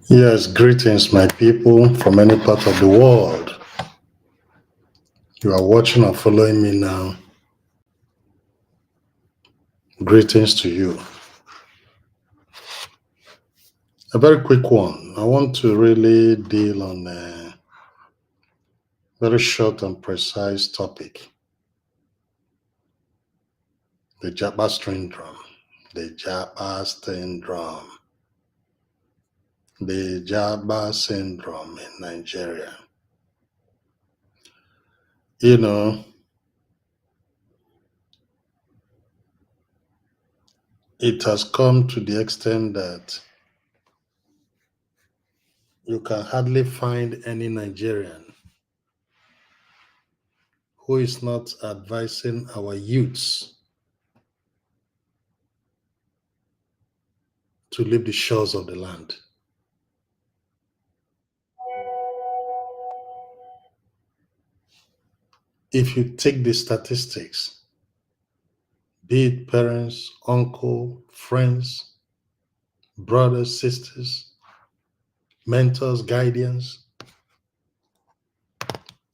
Yes, greetings, my people from any part of the world. You are watching or following me now. Greetings to you. A very quick one. I want to really deal on a very short and precise topic, the Japa syndrome. The Japa syndrome. The Japa syndrome in Nigeria. You know, it has come to the extent that you can hardly find any Nigerian who is not advising our youths to leave the shores of the land. If you take the statistics, be it parents, uncle, friends, brothers, sisters, mentors, guardians,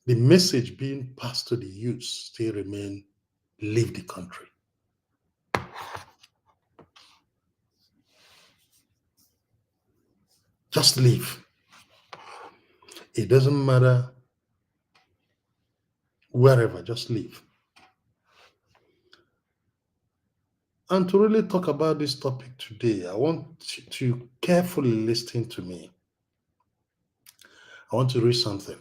the message being passed to the youths still remain, leave the country. Just leave. It doesn't matter wherever, just leave. And to really talk about this topic today, I want you to carefully listen to me. I want to read something.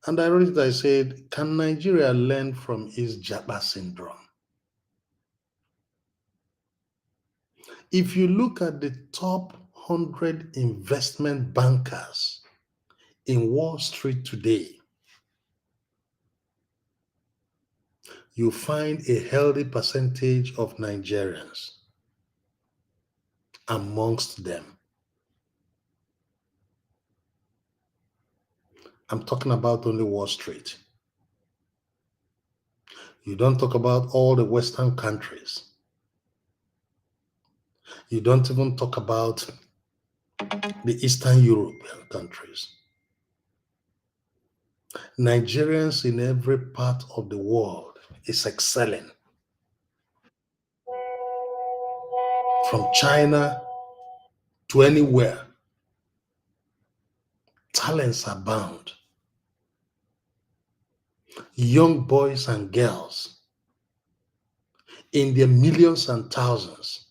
And I said, can Nigeria learn from its Japa syndrome? If you look at the top 100 investment bankers in Wall Street today, you find a healthy percentage of Nigerians amongst them. I'm talking about only Wall Street. You don't talk about all the Western countries. You don't even talk about the Eastern European countries. Nigerians in every part of the world is excelling. From China to anywhere, talents abound. Young boys and girls in their millions and thousands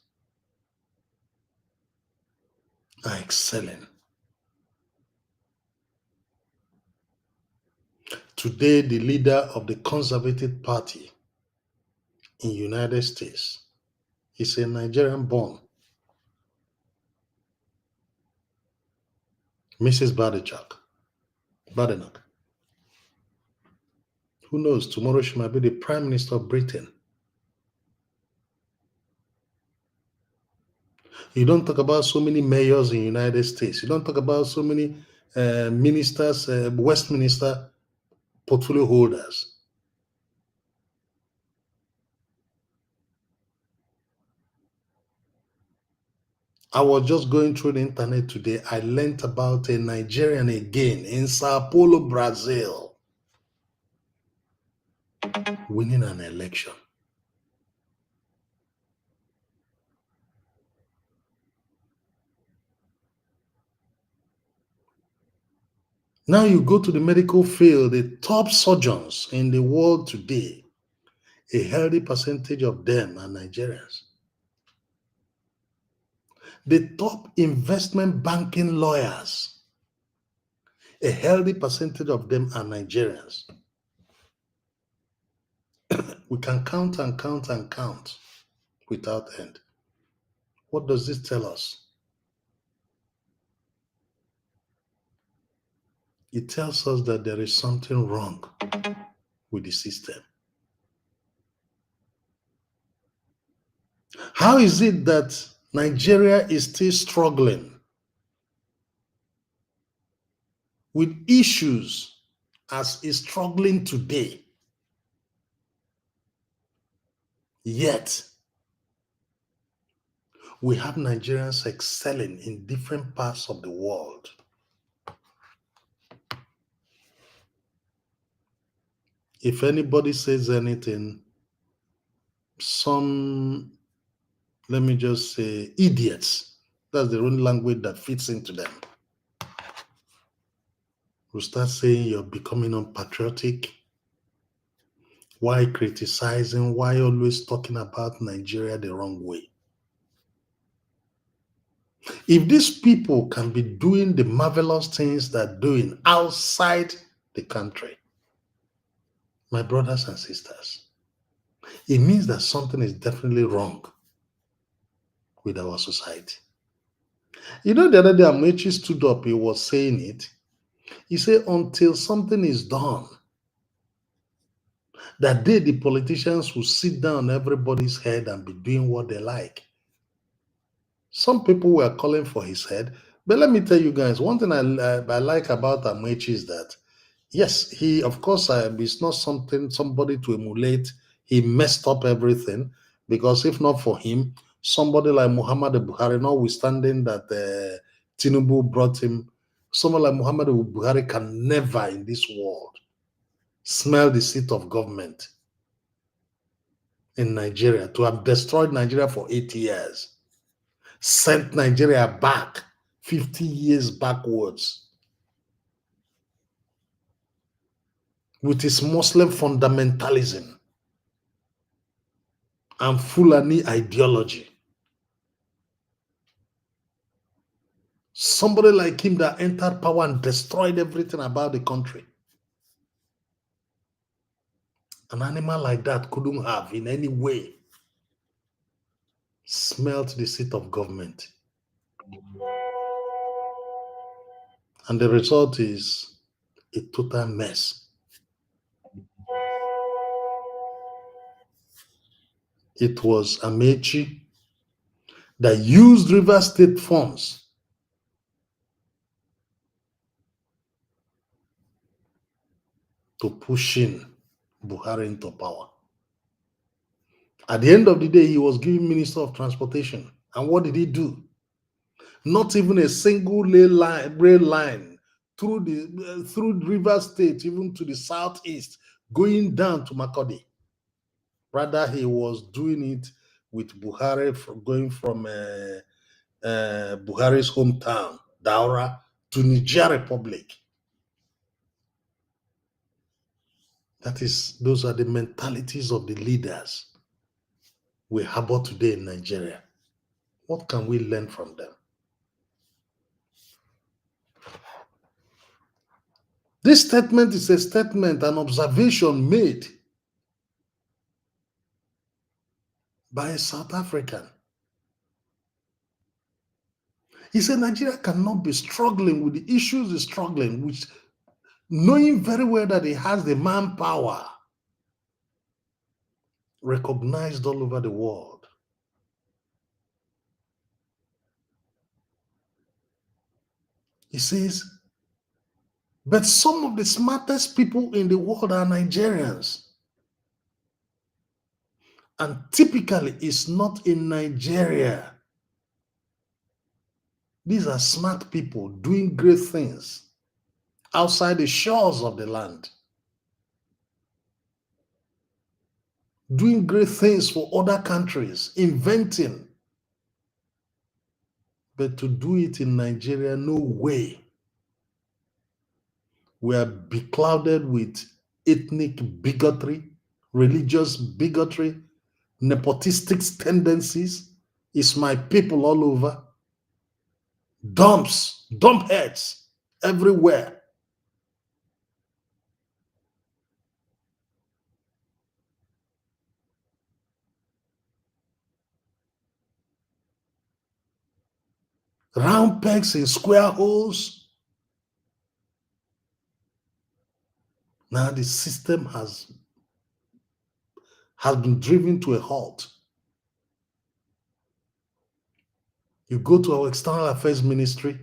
are excelling. Today, the leader of the Conservative Party in United States is a Nigerian born, Mrs. Badenoch. Who knows, tomorrow she might be the Prime Minister of Britain. You don't talk about so many mayors in the United States. You don't talk about so many ministers, Westminster portfolio holders. I was just going through the internet today. I learned about a Nigerian again in Sao Paulo, Brazil, winning an election. Now you go to the medical field, the top surgeons in the world today, a healthy percentage of them are Nigerians. The top investment banking lawyers, a healthy percentage of them are Nigerians. We can count and count and count without end. What does this tell us? It tells us that there is something wrong with the system. How is it that Nigeria is still struggling with issues as is struggling today? Yet, we have Nigerians excelling in different parts of the world. If anybody says anything, some, let me just say, idiots, that's the only language that fits into them, will start saying you're becoming unpatriotic. Why criticizing? Why always talking about Nigeria the wrong way? If these people can be doing the marvelous things they're doing outside the country, my brothers and sisters, it means that something is definitely wrong with our society. You know, the other day, Amechi stood up, he was saying it. He said, until something is done, that day the politicians will sit down on everybody's head and be doing what they like. Some people were calling for his head. But let me tell you guys, one thing I like about Amechi is that, yes, he, of course, it's not somebody to emulate. He messed up everything, because if not for him, somebody like Muhammad Buhari, notwithstanding that Tinubu brought him, someone like Muhammad Buhari can never in this world smell the seat of government in Nigeria, to have destroyed Nigeria for 8 years, sent Nigeria back 50 years backwards with his Muslim fundamentalism and Fulani ideology. Somebody like him that entered power and destroyed everything about the country. An animal like that couldn't have in any way smelt the seat of government. And the result is a total mess. It was Amechi that used River State funds to push in Buhari into power. At the end of the day, he was given Minister of Transportation. And what did he do? Not even a single rail line through River State, even to the southeast, going down to Makodi. Rather, he was doing it with Buhari, going from Buhari's hometown, Daura, to Niger Republic. Those are the mentalities of the leaders we harbor today in Nigeria. What can we learn from them? This statement is a statement, an observation made by a South African. He said Nigeria cannot be struggling with the issues it's struggling with, knowing very well that it has the manpower recognized all over the world. He says, but some of the smartest people in the world are Nigerians. And typically, it's not in Nigeria. These are smart people doing great things outside the shores of the land, doing great things for other countries, inventing. But to do it in Nigeria, no way. We are beclouded with ethnic bigotry, religious bigotry, nepotistic tendencies. It's my people all over. Dump heads everywhere. Round pegs in square holes. Now the system has been driven to a halt. You go to our external affairs ministry,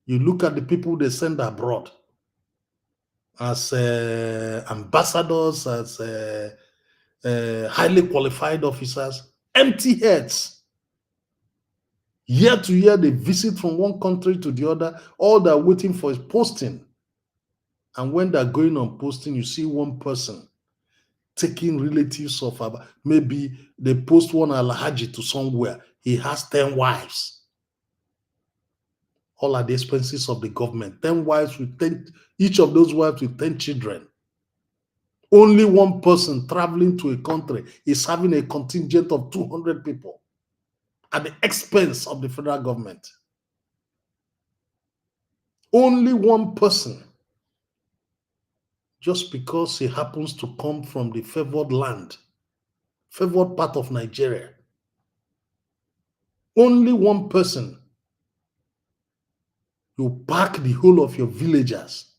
you look at the people they send abroad as ambassadors, as highly qualified officers, empty heads. Year to year, they visit from one country to the other. All they're waiting for is posting. And when they're going on posting, you see one person taking relatives of maybe they post one alhaji to somewhere. He has 10 wives. All at the expenses of the government. 10 wives with 10, each of those wives with 10 children. Only one person traveling to a country is having a contingent of 200 people at the expense of the federal government. Only one person, just because he happens to come from the favored land, favored part of Nigeria. Only one person. You pack the whole of your villagers.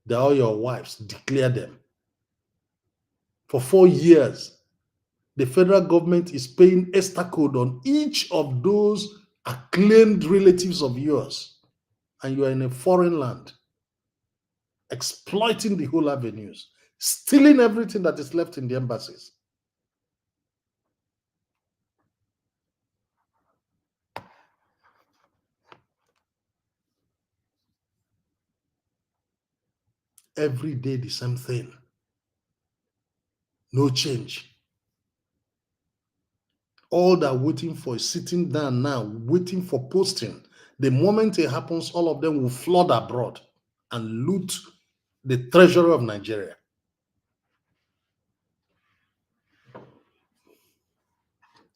They're all your wives. Declare them. For 4 years, the federal government is paying extra code on each of those acclaimed relatives of yours. And you are in a foreign land, exploiting the whole avenues, stealing everything that is left in the embassies. Every day, the same thing. No change. All they're waiting for is sitting down now, waiting for posting. The moment it happens, all of them will flood abroad and loot the treasury of Nigeria.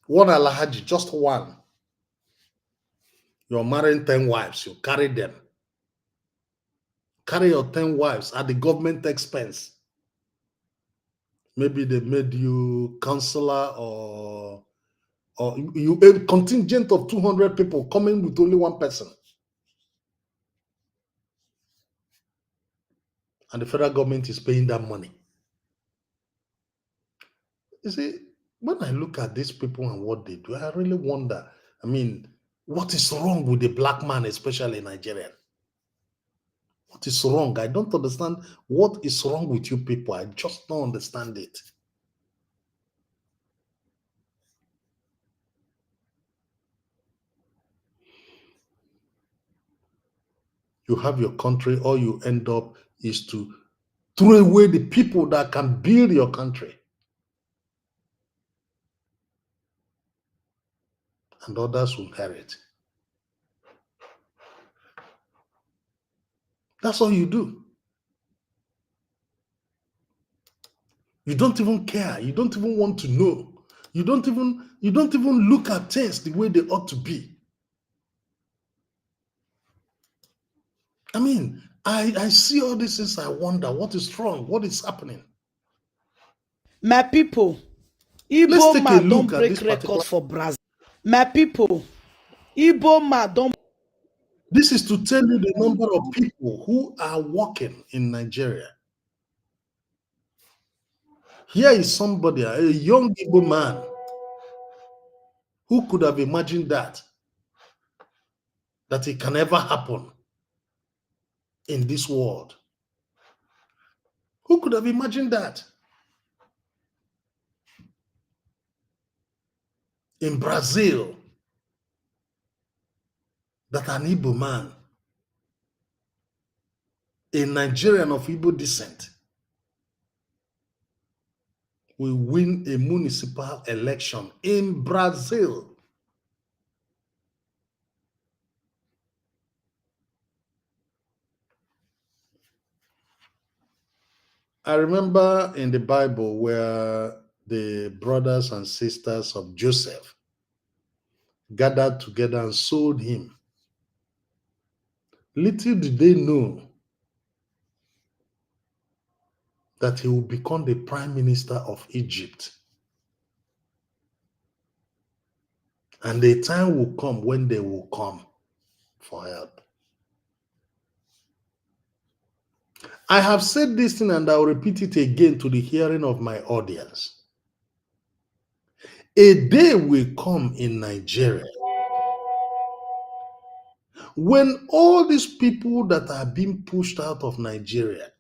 One alhaji, just one. You're marrying 10 wives, you carry them. Carry your 10 wives at the government expense. Maybe they made you counselor or you a contingent of 200 people coming with only one person. And the federal government is paying that money. You see, when I look at these people and what they do, I really wonder, I mean, what is wrong with the black man, especially in Nigeria? What is wrong? I don't understand what is wrong with you people. I just don't understand it. You have your country, all you end up is to throw away the people that can build your country. And others will inherit. That's all you do. You don't even care. You don't even want to know. You don't even look at things the way they ought to be. I mean, I see all these things. I wonder what is wrong, what is happening. My people, Let's Igbo take a man look don at break this particular. record for Brazil. My people, Igbo man don. This is to tell you the number of people who are working in Nigeria. Here is somebody, a young Igbo man, who could have imagined that it can ever happen in this world. Who could have imagined that? In Brazil, that an Igbo man, a Nigerian of Igbo descent, will win a municipal election in Brazil. I remember in the Bible where the brothers and sisters of Joseph gathered together and sold him. Little did they know that he would become the prime minister of Egypt. And the time will come when they will come for help. I have said this thing and I'll repeat it again to the hearing of my audience. A day will come in Nigeria when all these people that are being pushed out of Nigeria,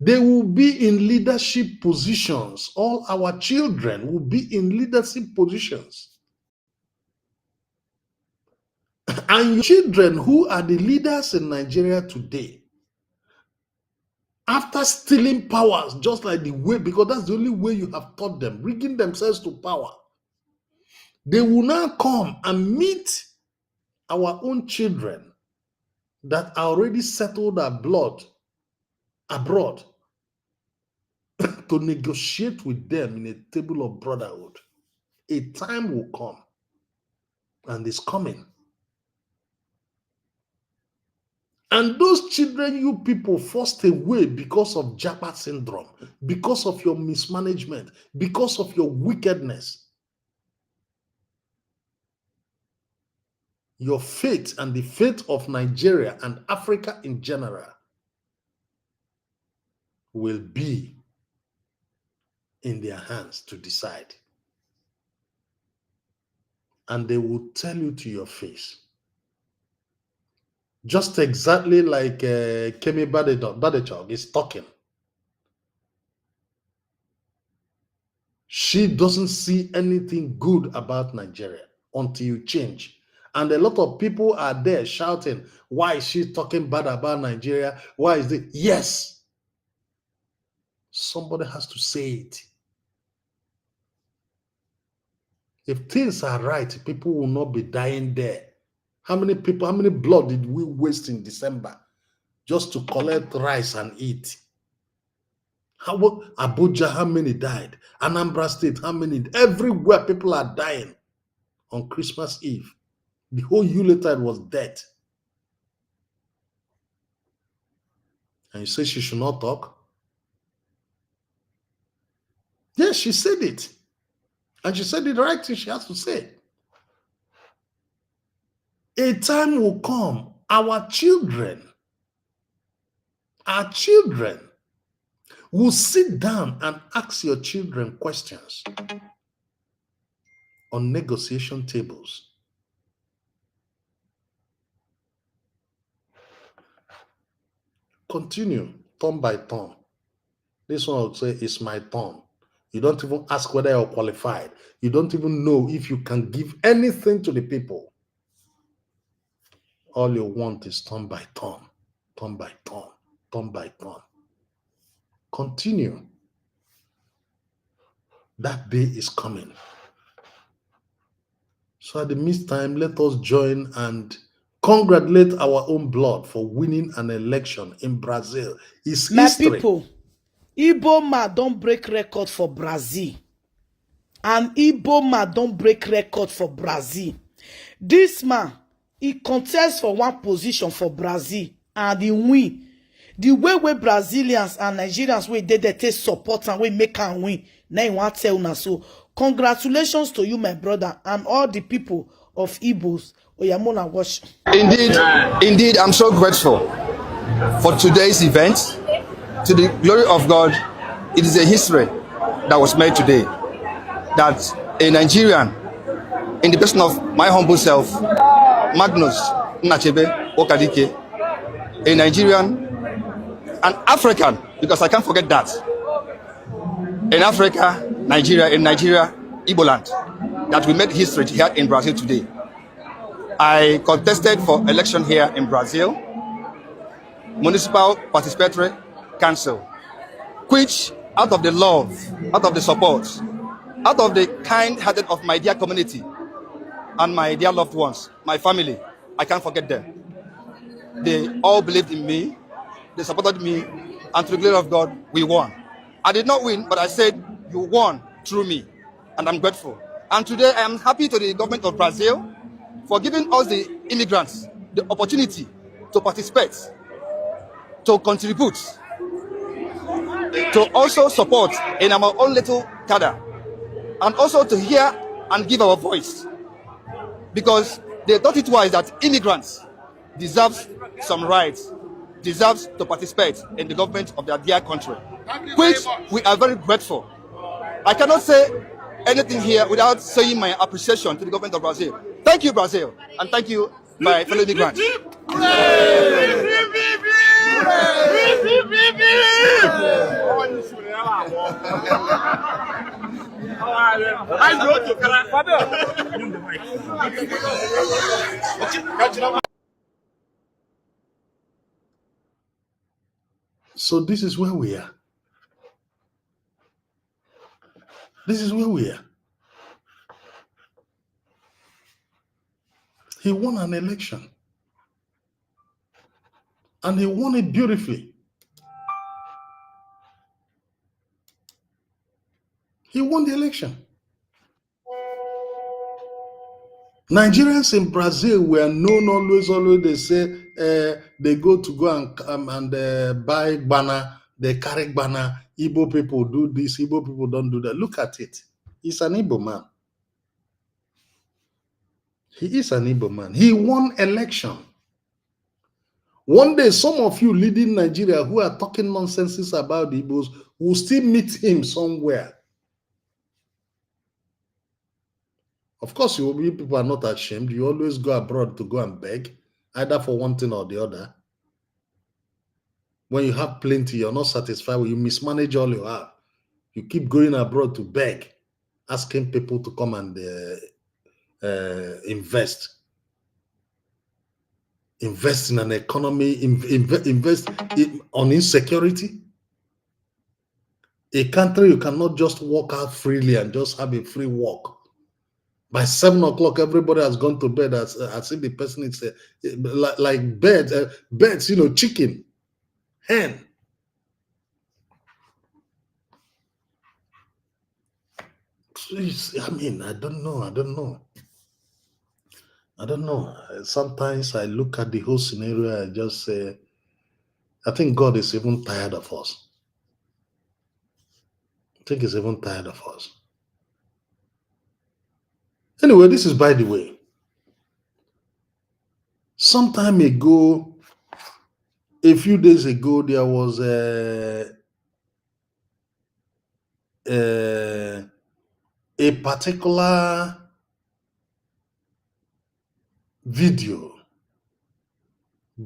they will be in leadership positions. All our children will be in leadership positions. And your children who are the leaders in Nigeria today, after stealing powers, just like the way, because that's the only way you have taught them, bringing themselves to power, they will now come and meet our own children that are already settled abroad to negotiate with them in a table of brotherhood. A time will come, and it's coming. And those children you people forced away because of Japa syndrome, because of your mismanagement, because of your wickedness, your fate and the fate of Nigeria and Africa in general will be in their hands to decide. And they will tell you to your face. Just exactly like Kemi Badechog is talking. She doesn't see anything good about Nigeria until you change. And a lot of people are there shouting, why is she talking bad about Nigeria? Why is it? Yes. Somebody has to say it. If things are right, people will not be dying there. How many people, how many blood did we waste in December just to collect rice and eat? Abuja, how many died? Anambra State, how many? Everywhere people are dying on Christmas Eve. The whole Yuletide was dead. And you say she should not talk? Yes, she said it. And she said the right thing she has to say. A time will come, our children will sit down and ask your children questions on negotiation tables. Continue, turn by turn. This one will say, it's my turn. You don't even ask whether you're qualified. You don't even know if you can give anything to the people. All you want is turn by turn, turn by turn, turn by turn. Continue. That day is coming. So at the meantime, let us join and congratulate our own blood for winning an election in Brazil. It's My history. people, Igbo man don't break record for Brazil. And Igbo man don't break record for Brazil. This man, he contests for one position for Brazil and he win. The way Brazilians and Nigerians wey dey there take support and we make am win. Now you want to tell una so. Congratulations to you, my brother, and all the people of Igbos. Oyamona watch. Indeed, I'm so grateful for today's event. To the glory of God, it is a history that was made today. That a Nigerian, in the person of my humble self, Magnus Nachebe Okadike, a Nigerian, an African, because I can't forget that, in Africa, Nigeria, Igbo land, that we made history here in Brazil today. I contested for election here in Brazil, Municipal Participatory Council, which out of the love, out of the support, out of the kind-hearted of my dear community and my dear loved ones, my family, I can't forget them. They all believed in me, they supported me, and to the glory of God, we won. I did not win, but I said, you won through me, and I'm grateful. And today, I am happy to the government of Brazil for giving us, the immigrants, the opportunity to participate, to contribute, to also support in our own little cadre, and also to hear and give our voice, because they thought it was that immigrants deserves some rights, deserves to participate in the government of their dear country, which we are very grateful. I cannot say anything here without saying my appreciation to the government of Brazil. Thank you, Brazil, and thank you, my fellow immigrants. So this is where we are. This is where we are. He won an election. And he won it beautifully. He won the election. Nigerians in Brazil were known always they say they go and buy banner, they carry banner, Igbo people do this, Igbo people don't do that. Look at it. He's an Igbo man. He is an Igbo man. He won election. One day, some of you leading Nigeria who are talking nonsenses about the Igbos will still meet him somewhere. Of course, you people are not ashamed. You always go abroad to go and beg, either for one thing or the other. When you have plenty, you're not satisfied, you mismanage all you have. You keep going abroad to beg, asking people to come and invest. Invest in an economy, invest on insecurity. A country you cannot just walk out freely and just have a free walk. By 7 o'clock, everybody has gone to bed as if the person is like birds, chicken, hen. Please, I don't know. Sometimes I look at the whole scenario, I just say, I think God is even tired of us. I think he's even tired of us. Anyway, this is by the way. Some time ago, a few days ago, there was a particular video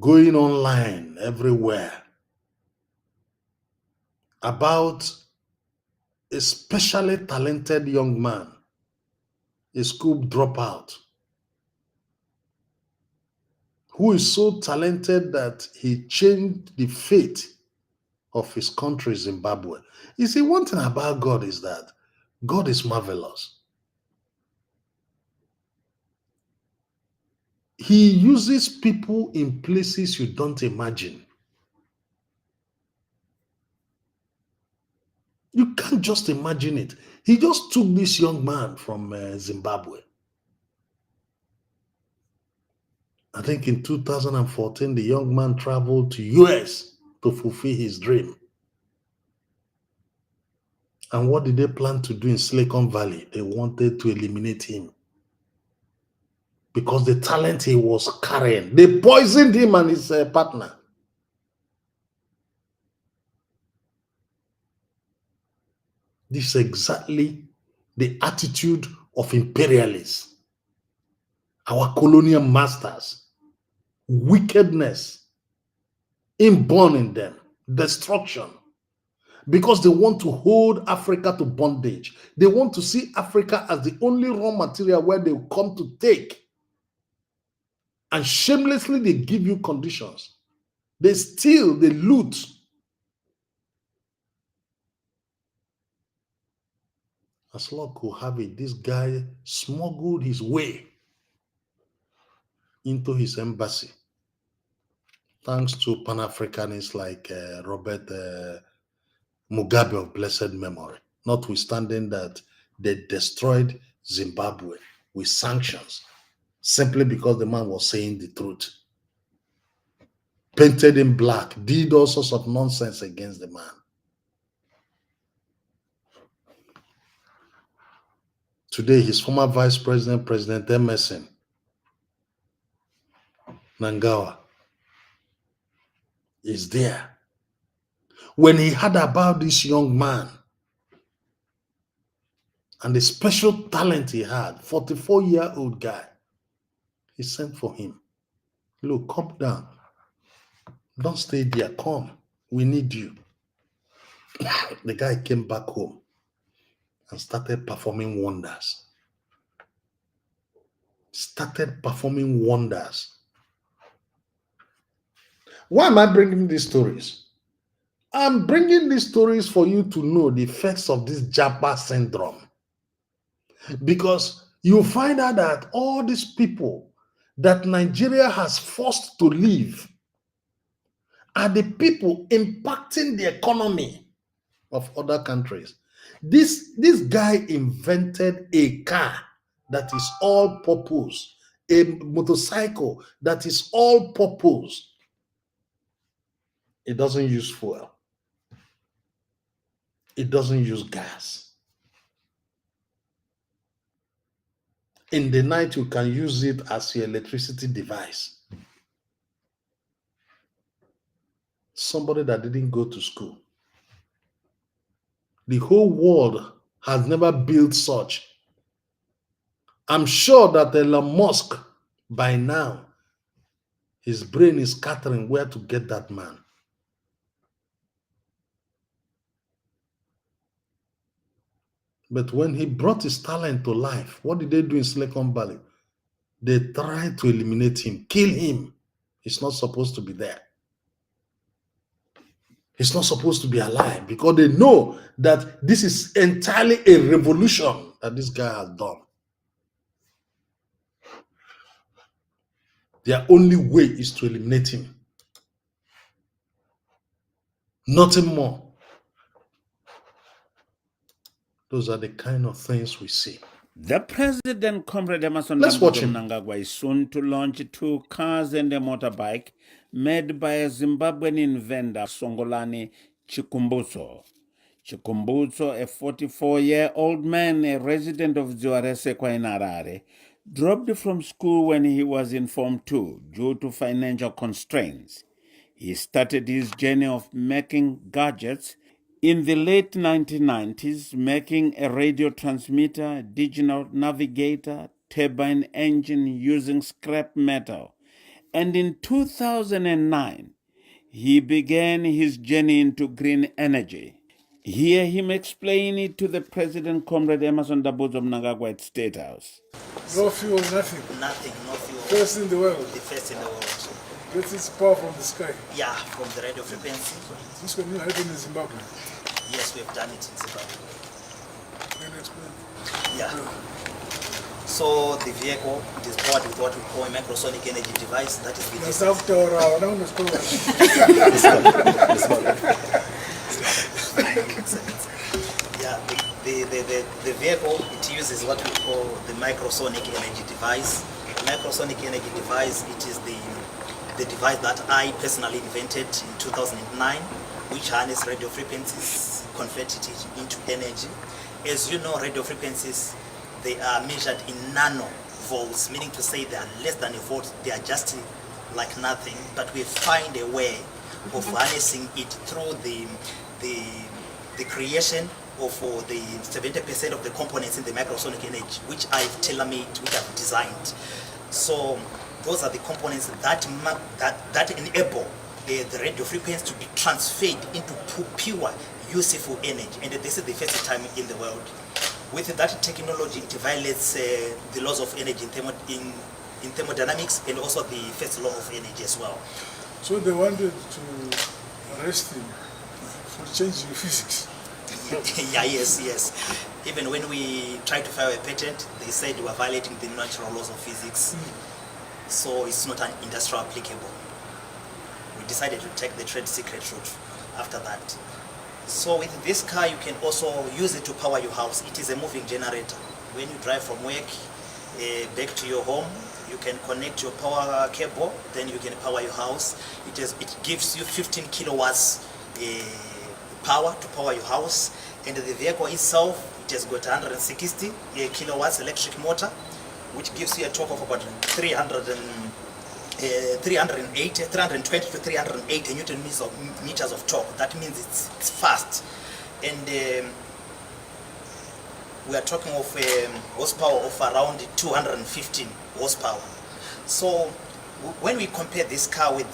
going online everywhere about a specially talented young man, a school dropout, who is so talented that he changed the fate of his country, Zimbabwe. You see, one thing about God is that God is marvelous. He uses people in places you don't imagine. You can't just imagine it. He just took this young man from Zimbabwe. I think in 2014, the young man traveled to US to fulfill his dream. And what did they plan to do in Silicon Valley? They wanted to eliminate him. Because the talent he was carrying, they poisoned him and his partner. This is exactly the attitude of imperialists, our colonial masters. Wickedness inborn in them, destruction, because they want to hold Africa to bondage. They want to see Africa as the only raw material where they come to take. And shamelessly, they give you conditions. They steal, they loot. As luck could have it, this guy smuggled his way into his embassy. thanks to Pan-Africanists like Robert Mugabe of blessed memory, notwithstanding that they destroyed Zimbabwe with sanctions simply because the man was saying the truth. Painted in black, did all sorts of nonsense against the man. Today, his former vice president, President Emerson Nangawa, is there. When he heard about this young man and the special talent he had, 44-year-old guy, he sent for him. Look, come down. Don't stay there. Come. We need you. The guy came back home and started performing wonders. Why am I bringing these stories? I'm bringing these stories for you to know the effects of this Japa syndrome. Because you find out that all these people that Nigeria has forced to leave are the people impacting the economy of other countries. This guy invented a car that is all purpose, a motorcycle that is all purpose. It doesn't use fuel. It doesn't use gas. In the night, you can use it as your electricity device. Somebody that didn't go to school. The whole world has never built such. I'm sure that Elon Musk, by now, his brain is scattering where to get that man. But when he brought his talent to life, what did they do in Silicon Valley? They tried to eliminate him, kill him. He's not supposed to be there. He's not supposed to be alive because they know that this is entirely a revolution that this guy has done. Their only way is to eliminate him. Nothing more. Those are the kind of things we see. The president, Comrade Emerson Let's watch him. Mnangagwa, is soon to launch 2 cars and a motorbike made by a Zimbabwean inventor, Songolani Chikumbuso. Chikumbuso, a 44-year-old man, a resident of Ziwaresekwa in Harare, dropped from school when he was in Form 2 due to financial constraints. He started his journey of making gadgets in the late 1990s, making a radio transmitter, digital navigator, turbine engine using scrap metal. And in 2009, he began his journey into green energy. Hear him explain it to the President, Comrade Emerson Mnangagwa at State House. No fuel, nothing. Nothing, no fuel. First in the world. The first in the world. Gets its power from the sky. Yeah, from the radio frequency. This can happen in Zimbabwe. Yes, we've done it in Zimbabwe. Can you explain? Yeah. So the vehicle is powered with what we call a microsonic energy device. That is the That's after our now let's go. Yeah, the vehicle, it uses what we call the microsonic energy device. The microsonic energy device, it is the device that I personally invented in 2009, which harness radio frequencies, converted it into energy. As you know, radio frequencies, they are measured in nanovolts, meaning to say they are less than a volt. They are just like nothing, but we find a way of harnessing it through the creation of the 70% of the components in the microsonic energy, which I've tailor-made, which I've designed. So those are the components that enable the radio frequency to be transferred into pure, useful energy. And this is the first time in the world. With that technology, it violates the laws of energy in thermodynamics and also the first law of energy as well. So they wanted to arrest him for changing physics. Yeah, yes. Even when we tried to file a patent, they said we were violating the natural laws of physics. So it's not an industrial applicable. We decided to take the trade secret route after that. So with this car, you can also use it to power your house. It is a moving generator. When you drive from work back to your home, you can connect your power cable, then you can power your house. It gives you 15 kilowatts power to power your house. And the vehicle itself, it has got 160 kilowatts electric motor, which gives you a torque of about 320 to 380 Newton meters of torque. That means it's fast. And we are talking of horsepower of around 215 horsepower. So when we compare this car with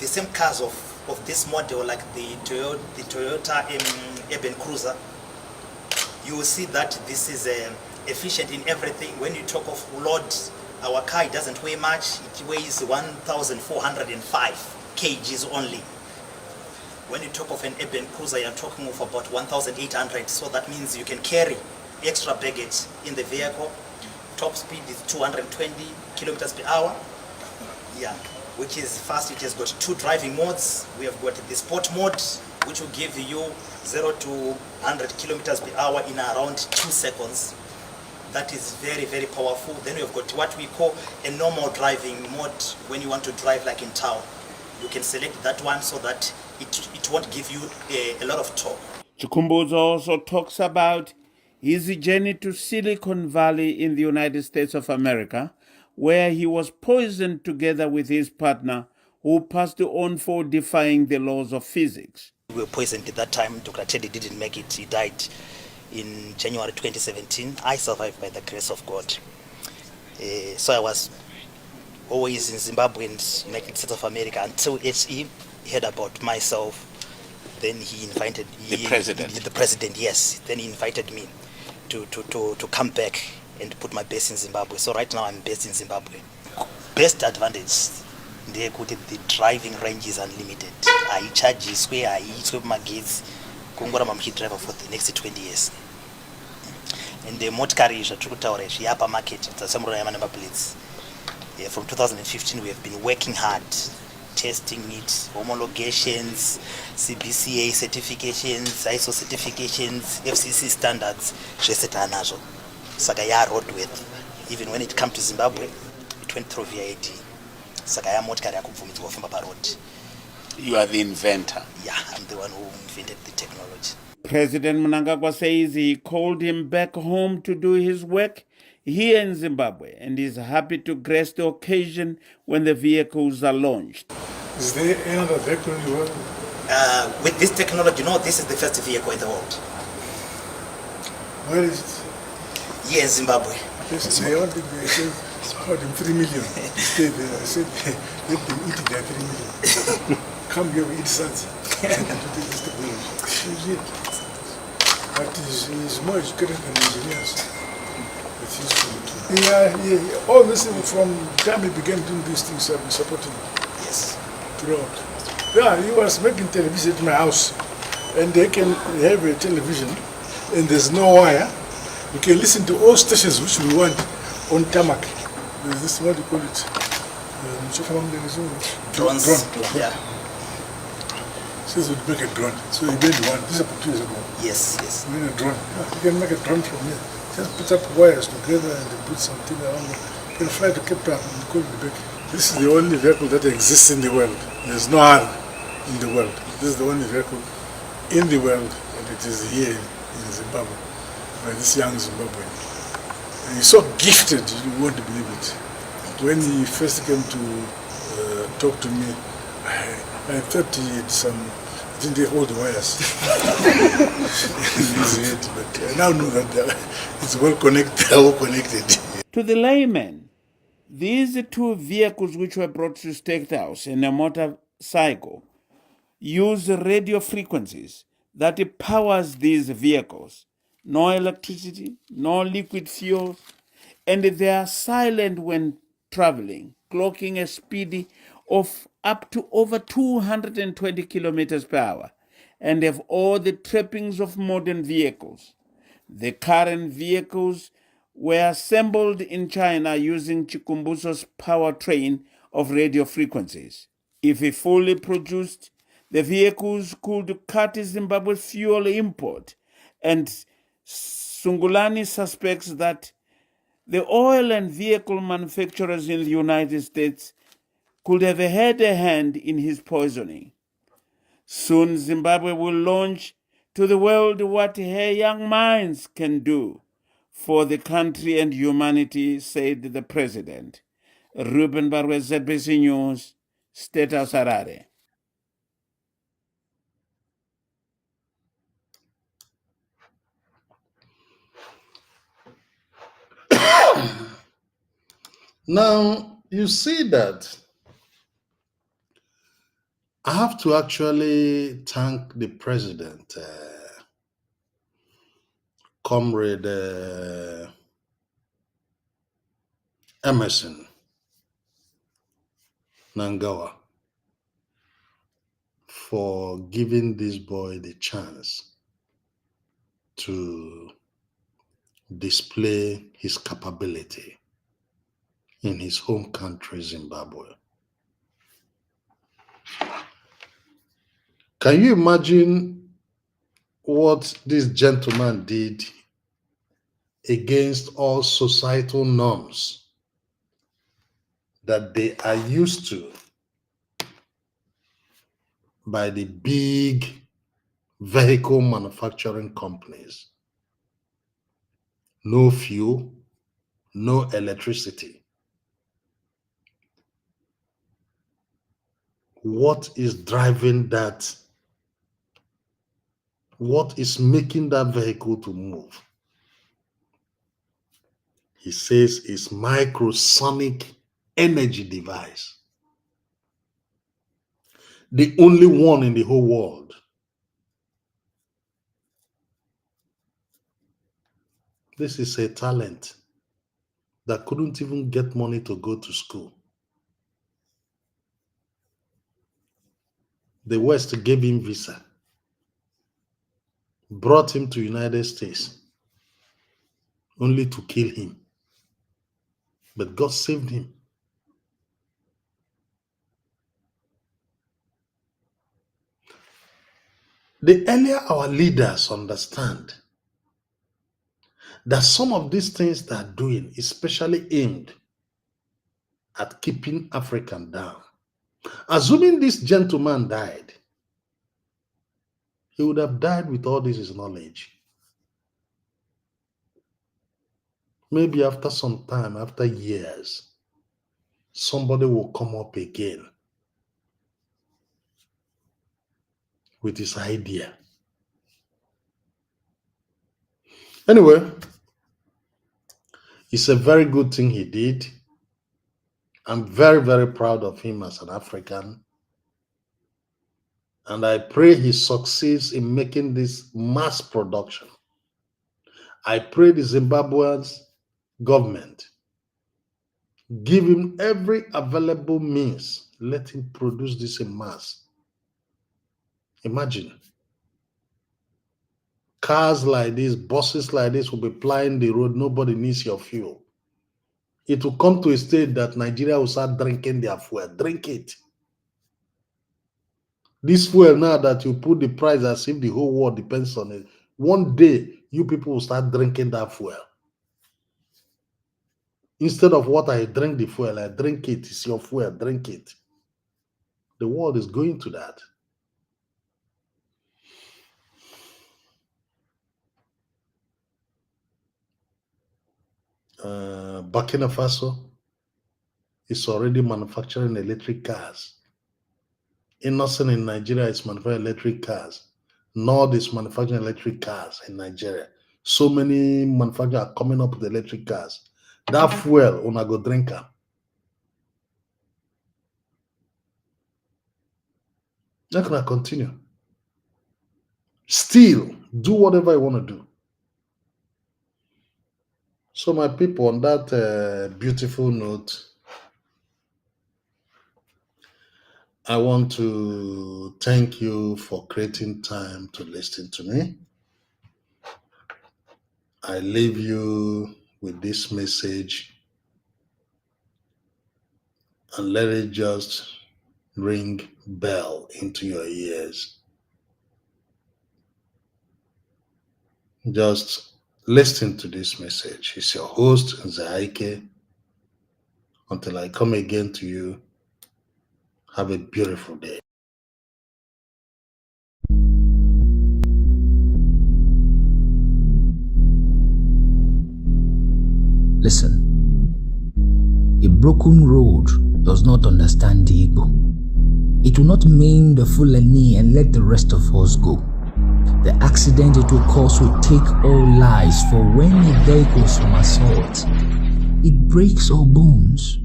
the same cars of this model, like the Toyota Urban Cruiser, you will see that this is efficient in everything. When you talk of load, our car, it doesn't weigh much. It weighs 1,405 kgs only. When you talk of an urban cruiser, you're talking of about 1,800. So that means you can carry extra baggage in the vehicle. Top speed is 220 kilometers per hour. Yeah, which is fast. It has got 2 driving modes. We have got the sport mode, which will give you 0 to 100 kilometers per hour in around 2 seconds. That is very, very powerful. Then we have got what we call a normal driving mode. When you want to drive like in town, you can select that one so that it won't give you a lot of torque. Chikumbuzo also talks about his journey to Silicon Valley in the United States of America, where he was poisoned together with his partner, who passed on for defying the laws of physics. We were poisoned at that time. Dr. Teddy didn't make it. He died in January 2017. I survived by the grace of God. So I was always in Zimbabwe and United States of America until HE heard about myself. Then he invited the president. The president, yes. Then he invited me to come back and put my base in Zimbabwe. So right now I'm based in Zimbabwe. Best advantage, the driving range is unlimited. I charge square, I eat my gates. Kungora mamchi driver for the next 20 years. And the motor is a true tower, Japa market, it's a samurai number plates. From 2015 we have been working hard, testing it, homologations, CBCA certifications, ISO certifications, FCC standards, Sheseta Sagaya roadworthy. Even when it comes to Zimbabwe, it went through VID. Sagaya motor road. You are the inventor. Yeah, I'm the one who invented the technology. President Mnangagwa says he called him back home to do his work here in Zimbabwe and is happy to grace the occasion when the vehicles are launched. Is there another vehicle in the world? With this technology, no, this is the first vehicle in the world. Where is it? Here in Zimbabwe. They all think they said about 3 million. Stay there. I said, let them eat their 3 million. Come here, we eat something. But he's more educated than engineers. Yeah. All this thing from the time he began doing these things, I've been supporting him. Yes. Throughout. Yeah, he was making television at my house. And they can have a television and there's no wire. We can listen to all stations which we want on tarmac. There's this, what do you call it? Drones. Drone. Yeah. Says we'd make a drone. So he made one. This is about 2 years ago. Yes. We made a drone. Yeah, you can make a drone from here. Just put up wires together and put something around it. You can fly to Cape Town and call it back. This is the only vehicle that exists in the world. There's no other in the world. This is the only vehicle in the world, and it is here in Zimbabwe by this young Zimbabwean. And he's so gifted, you won't believe it. When he first came to talk to me, I thought he had didn't he hold the wires in his head, but I now know that it's well connected. To the layman, these 2 vehicles which were brought to State House and a motorcycle use radio frequencies that powers these vehicles. No electricity, no liquid fuel, and they are silent when traveling, clocking a speed of up to over 220 kilometers per hour, and have all the trappings of modern vehicles. The current vehicles were assembled in China using Chikumbuso's powertrain of radio frequencies. If fully produced, the vehicles could cut Zimbabwe's fuel import, and Sungulani suspects that the oil and vehicle manufacturers in the United States could have had a hand in his poisoning. Soon Zimbabwe will launch to the world what her young minds can do for the country and humanity, said the president. Ruben Barwe, ZBC News, State House Harare. Now, you see that I have to actually thank the president, Comrade Emerson Nangawa, for giving this boy the chance to display his capability in his home country, Zimbabwe. Can you imagine what this gentleman did against all societal norms that they are used to by the big vehicle manufacturing companies? No fuel, no electricity. What is driving that? What is making that vehicle to move? He says it's microsonic energy device. The only one in the whole world. This is a talent that couldn't even get money to go to school. The West gave him visa, brought him to United States, only to kill him. But God saved him. The earlier our leaders understand that some of these things they are doing, especially aimed at keeping African down. Assuming this gentleman died, he would have died with all this his knowledge. Maybe after some time, after years, somebody will come up again with his idea. Anyway, it's a very good thing he did. I'm very, very proud of him as an African. And I pray he succeeds in making this mass production. I pray the Zimbabweans government give him every available means. Let him produce this in mass. Imagine. Cars like this, buses like this will be plying the road. Nobody needs your fuel. It will come to a state that Nigeria will start drinking their fuel. Drink it. This fuel now that you put the price as if the whole world depends on it. One day, you people will start drinking that fuel. Instead of what I drink the fuel, I drink it. It's your fuel. Drink it. The world is going to that. Burkina Faso is already manufacturing electric cars. Innocent in Nigeria is manufacturing electric cars. Nord is manufacturing electric cars in Nigeria. So many manufacturers are coming up with electric cars. That fuel, una go drink am. Not gonna continue. Still, do whatever you want to do. So, my people, on that beautiful note, I want to thank you for creating time to listen to me. I leave you with this message and let it just ring bell into your ears. Just listen to this message. It's your host, Zaike. Until I come again to you, have a beautiful day. Listen, a broken road does not understand the Igbo. It will not maim the Fulani and let the rest of us go. The accident it will cause will take all lives, for when a vehicle from assault, it breaks all bones.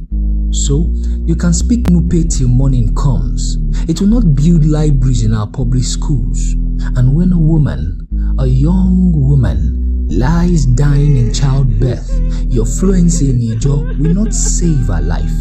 So, you can speak Nupe till morning comes. It will not build libraries in our public schools. And when a woman, a young woman, lies dying in childbirth, your fluency in Ijo will not save her life.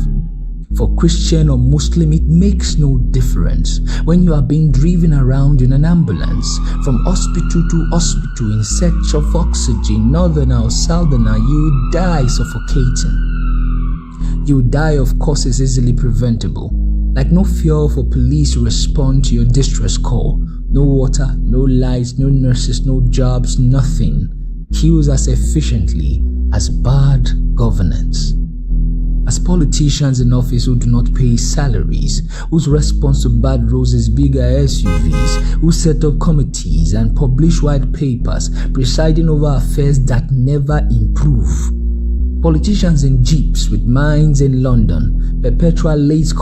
For Christian or Muslim, it makes no difference. When you are being driven around in an ambulance from hospital to hospital in search of oxygen, northerner or southerner, you die suffocating. You die of causes easily preventable, like no fuel for police to respond to your distress call, no water, no lights, no nurses, no jobs, nothing kills as efficiently as bad governance. As politicians in office who do not pay salaries, whose response to bad roads is bigger SUVs, who set up committees and publish white papers presiding over affairs that never improve. Politicians in jeeps with minds in London, perpetual late